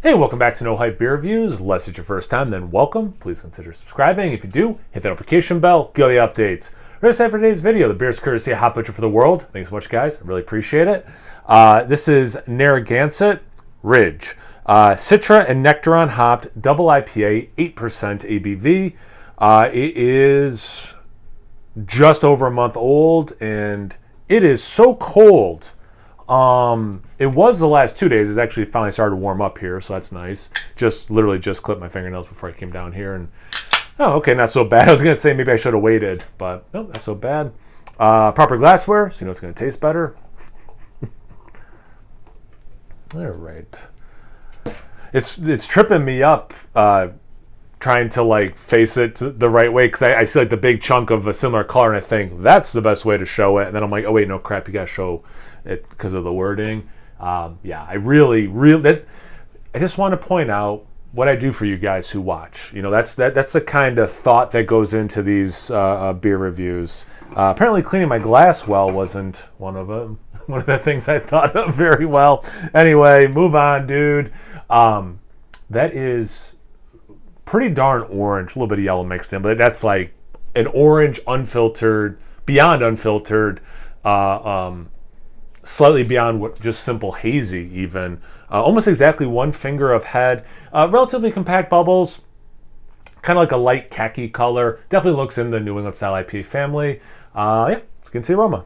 Hey, welcome back to No Hype Beer Reviews. Unless it's your first time, then welcome. Please consider subscribing. If you do, hit the notification bell, get all the updates. We're excited for today's video. The beer's courtesy of Hot Butcher for the World. Thanks so much, guys. I really appreciate it. This is Narragansett Ridge. Citra and Nectaron hopped, double IPA, 8% ABV. It is just over a month old, and it is so cold. It was the last 2 days. It's actually finally started to warm up here, so that's nice. Literally just clipped my fingernails before I came down here, and oh, okay, not so bad. I was gonna say maybe I should have waited, but no, not so bad. Proper glassware, so you know it's gonna taste better. All right. It's tripping me up trying to like face it the right way, because I see like the big chunk of a similar color and I think that's the best way to show it, and then I'm like, oh wait, no, crap, you gotta show it because of the wording. Yeah, I just want to point out what I do for you guys who watch. You know, that's the kind of thought that goes into these beer reviews. Apparently cleaning my glass well wasn't one of them. One of the things I thought of very well. Anyway, move on, dude. That is pretty darn orange, a little bit of yellow mixed in, but that's like an orange unfiltered, beyond unfiltered, slightly beyond what just simple hazy even. Almost exactly one finger of head. Relatively compact bubbles, kind of like a light khaki color. Definitely looks in the New England style IPA family. Yeah, let's get into the aroma.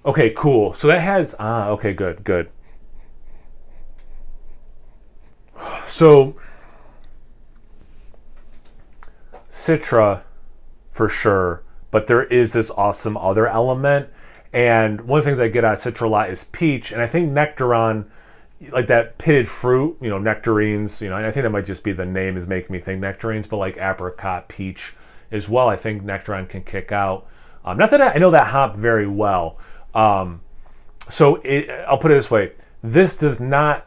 Okay, cool. So that has, okay, good. So, Citra, for sure, but there is this awesome other element. And one of the things I get out of Citra a lot is peach, and I think Nectaron, like that pitted fruit, you know, nectarines, you know, and I think that might just be the name is making me think nectarines, but like apricot, peach as well, I think Nectaron can kick out. Not that I know that hop very well. I'll put it this way. This does not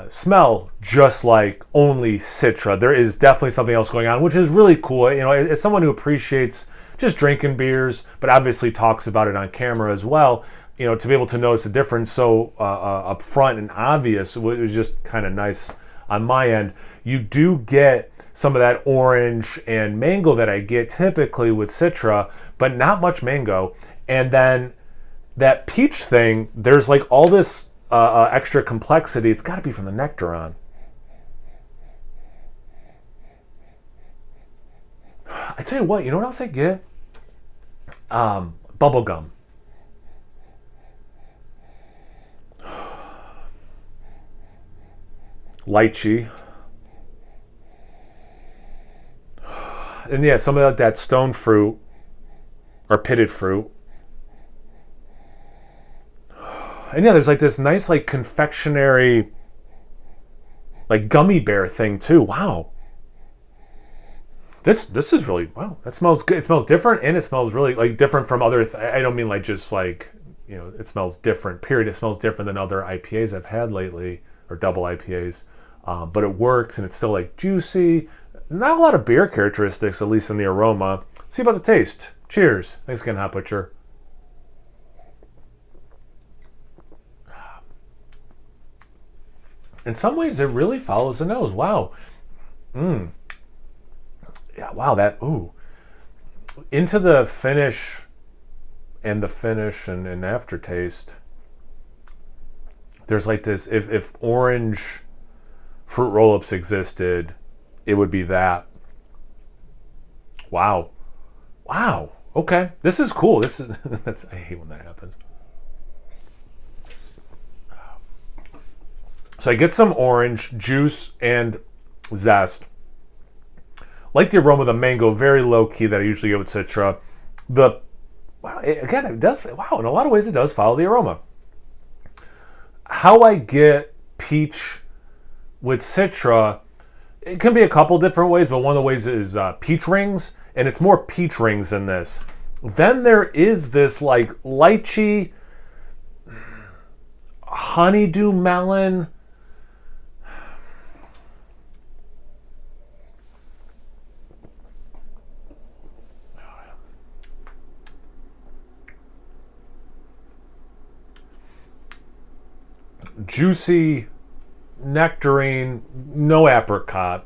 smell just like only Citra. There is definitely something else going on, which is really cool. You know, as someone who appreciates just drinking beers, but obviously talks about it on camera as well, you know, to be able to notice the difference so up front and obvious, it was just kind of nice on my end. You do get some of that orange and mango that I get typically with Citra, but not much mango. And then that peach thing, there's like all this extra complexity. It's got to be from the Nectaron. I tell you what else I get? Bubble gum. Lychee. And yeah, some of that stone fruit or pitted fruit. And yeah, there's like this nice like confectionery, like gummy bear thing too. Wow. This is really, wow, that smells good. It smells different, and it smells really like different from other, I don't mean like just like, you know, it smells different, period. It smells different than other IPAs I've had lately, or double IPAs. But it works, and it's still like juicy. Not a lot of beer characteristics, at least in the aroma. Let's see about the taste. Cheers. Thanks again, Hot Butcher. In some ways, it really follows the nose. Wow. Yeah, wow, into the finish and aftertaste, there's like this, if orange fruit roll-ups existed, it would be that. Wow, okay, this is cool. I hate when that happens. So I get some orange juice and zest. Like the aroma of the mango, very low key that I usually get with Citra. It does. Wow, in a lot of ways, it does follow the aroma. How I get peach with Citra, it can be a couple different ways, but one of the ways is peach rings, and it's more peach rings than this. Then there is this like lychee, honeydew melon. juicy nectarine, no apricot,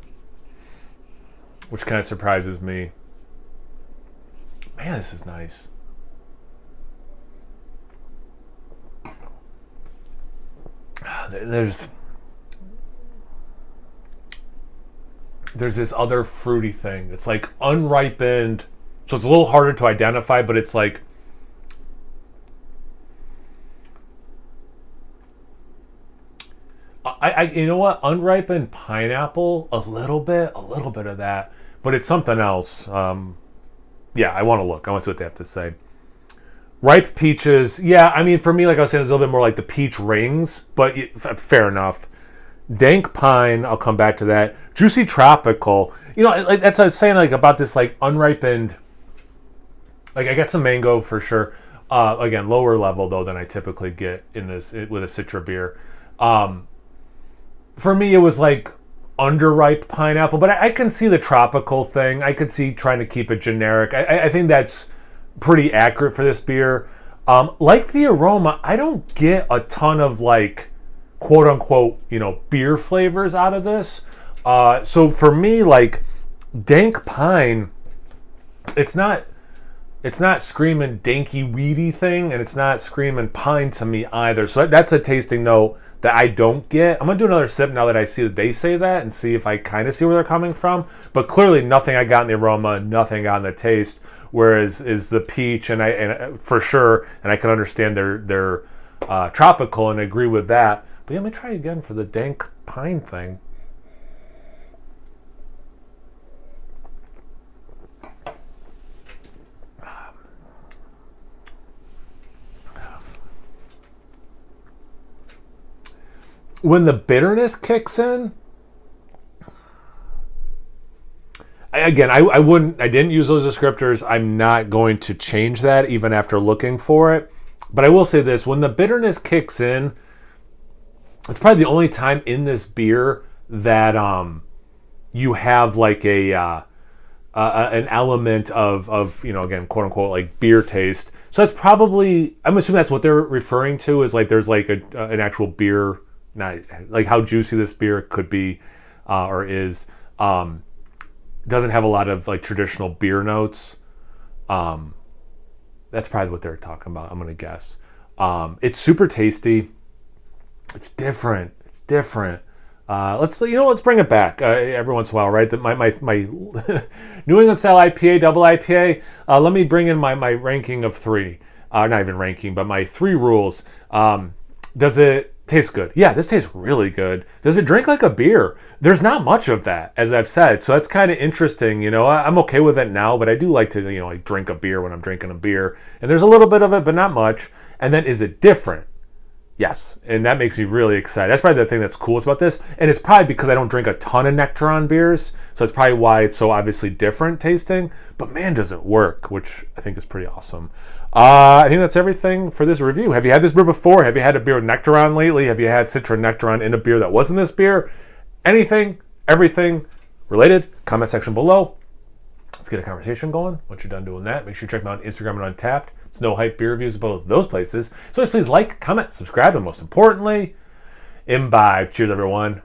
which kind of surprises me. Man, this is nice. There's this other fruity thing. It's like unripened, so it's a little harder to identify, but it's like I you know what? Unripened pineapple, a little bit of that, but it's something else. Yeah, I want to look. I want to see what they have to say. Ripe peaches, yeah. I mean, for me, like I was saying, it's a little bit more like the peach rings, but fair enough. Dank pine, I'll come back to that. Juicy tropical, you know, like that's what I was saying, like about this like unripened. Like I get some mango for sure. Again, lower level though than I typically get in this with a Citra beer. For me, it was like underripe pineapple, but I can see the tropical thing. I could see trying to keep it generic. I think that's pretty accurate for this beer. Like the aroma, I don't get a ton of like quote unquote, you know, beer flavors out of this. So for me, like dank pine, it's not screaming danky weedy thing, and it's not screaming pine to me either. So that's a tasting note that I don't get. I'm gonna do another sip now that I see that they say that, and see if I kind of see where they're coming from. But clearly, nothing I got in the aroma, nothing I got in the taste. Whereas is the peach, and for sure, and I can understand their tropical and agree with that. But yeah, let me try again for the dank pine thing. When the bitterness kicks in, I didn't use those descriptors. I'm not going to change that even after looking for it. But I will say this, when the bitterness kicks in, it's probably the only time in this beer that you have like an element of, you know, again, quote unquote, like beer taste. So that's probably, I'm assuming that's what they're referring to, is like there's like an actual beer, not like how juicy this beer could be or is. Doesn't have a lot of like traditional beer notes. That's probably what they're talking about, I'm gonna guess. It's super tasty. It's different. Let's bring it back every once in a while, right? That my New England style IPA, double IPA. Let me bring in my ranking of 3. Not even ranking, but my 3 rules. Does it taste good? Yeah, this tastes really good. Does it drink like a beer? There's not much of that, as I've said. So that's kind of interesting. You know, I'm okay with it now, but I do like to, you know, like drink a beer when I'm drinking a beer. And there's a little bit of it, but not much. And then is it different? Yes, and that makes me really excited. That's probably the thing that's coolest about this, and it's probably because I don't drink a ton of Nectaron beers, so it's probably why it's so obviously different tasting, but man, does it work, which I think is pretty awesome. I think that's everything for this review. Have you had this beer before? Have you had a beer with Nectaron lately? Have you had Citra Nectaron in a beer that wasn't this beer? Anything, everything related, comment section below. Let's get a conversation going. Once you're done doing that, make sure you check me out on Instagram and Untapped. It's No Hype Beer Reviews, both those places. So please like, comment, subscribe, and most importantly, imbibe. Cheers, everyone.